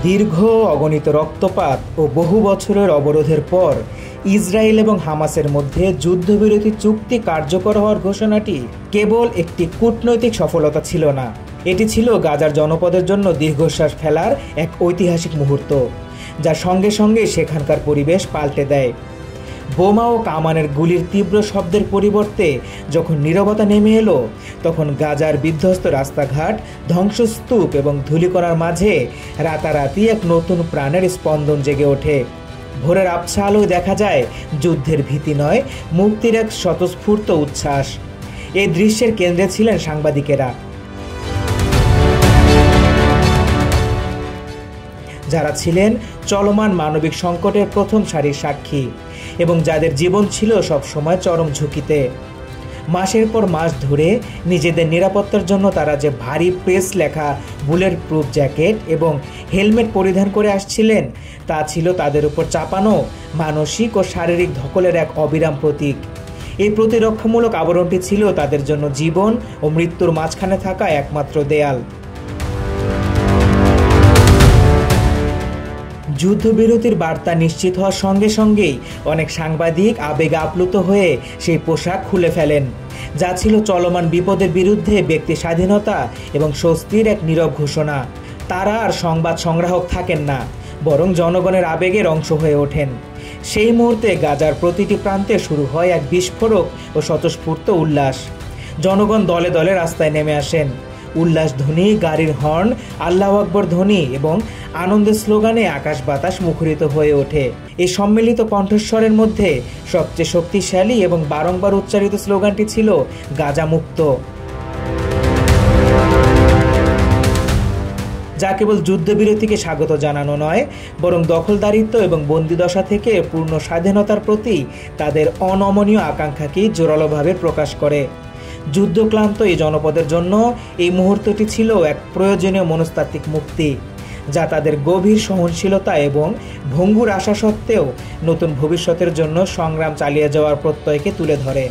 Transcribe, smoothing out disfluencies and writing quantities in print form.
দীর্ঘ অগণিত রক্তপাত ও বহু বছরের অবরোধের পর ইসরায়েল এবং হামাসের মধ্যে যুদ্ধবিরতি চুক্তি কার্যকর হওয়ার ঘোষণাটি কেবল একটি কূটনৈতিক সফলতা ছিল না, এটি ছিল গাজার জনপদের জন্য দীর্ঘশ্বাস ফেলার এক ঐতিহাসিক মুহূর্ত, যা সঙ্গে সঙ্গে সেখানকার পরিবেশ পাল্টে দেয়। বোমা ও কামানের গুলির তীব্র শব্দের পরিবর্তে যখন নীরবতা নেমে এলো, তখন গাজার বিধ্বস্ত রাস্তাঘাট, ধ্বংসস্তূপ এবং ধূলিকণার মাঝে রাতারাতি এক নতুন প্রাণের স্পন্দন জেগে ওঠে। ভোরের আবছা আলোয় দেখা যায় যুদ্ধের ভীতি নয়, মুক্তির এক স্বতঃস্ফূর্ত উচ্ছ্বাস। এই দৃশ্যের কেন্দ্রে ছিলেন সাংবাদিকেরা, যারা ছিলেন চলমান মানবিক সংকটের প্রথম সারির সাক্ষী এবং যাদের জীবন ছিল সবসময় চরম ঝুঁকিতে। মাসের পর মাস ধরে নিজেদের নিরাপত্তার জন্য তারা যে ভারী প্রেস লেখা বুলেট প্রুফ জ্যাকেট এবং হেলমেট পরিধান করে আসছিলেন, তা ছিল তাদের উপর চাপানো মানসিক ও শারীরিক ধকলের এক অবিরাম প্রতীক। এই প্রতিরক্ষামূলক আবরণটি ছিল তাদের জন্য জীবন ও মৃত্যুর মাঝখানে থাকা একমাত্র দেয়াল। যুদ্ধবিরতির বার্তা নিশ্চিত হওয়ার সঙ্গে সঙ্গেই অনেক সাংবাদিক আবেগে আপ্লুত হয়ে সেই পোশাক খুলে ফেলেন, যা ছিল চলমান বিপদের বিরুদ্ধে ব্যক্তি স্বাধীনতা এবং স্বস্তির এক নীরব ঘোষণা। তারা আর সংবাদ সংগ্রাহক থাকেন না, বরং জনগণের আবেগের অংশ হয়ে ওঠেন। সেই মুহূর্তে গাজার প্রতিটি প্রান্তে শুরু হয় এক বিস্ফোরক ও স্বতঃস্ফূর্ত উল্লাস। জনগণ দলে দলে রাস্তায় নেমে আসেন। উল্লাস ধ্বনি, গাড়ির হর্ন, আল্লাহু আকবার ধ্বনি এবং আনন্দের স্লোগানে আকাশ বাতাস মুখরিত হয়ে ওঠে। এই সম্মিলিত কণ্ঠস্বরের মধ্যে সবচেয়ে শক্তিশালী এবং বারংবার উচ্চারিত স্লোগানটি ছিল গাজা মুক্ত, যা কেবল যুদ্ধবিরতিকে স্বাগত জানানো নয়, বরং দখলদারিত্ব এবং বন্দিদশা থেকে পূর্ণ স্বাধীনতার প্রতি তাদের অনমনীয় আকাঙ্ক্ষাকেই জোরালোভাবে প্রকাশ করে। যুদ্ধক্লান্ত এই জনপদের জন্য এই মুহূর্তটি ছিল এক প্রয়োজনীয় মনস্তাত্ত্বিক মুক্তি, যা তাদের গভীর সহনশীলতা এবং ভঙ্গুর আশা সত্ত্বেও নতুন ভবিষ্যতের জন্য সংগ্রাম চালিয়ে যাওয়ার প্রত্যয়কে তুলে ধরে।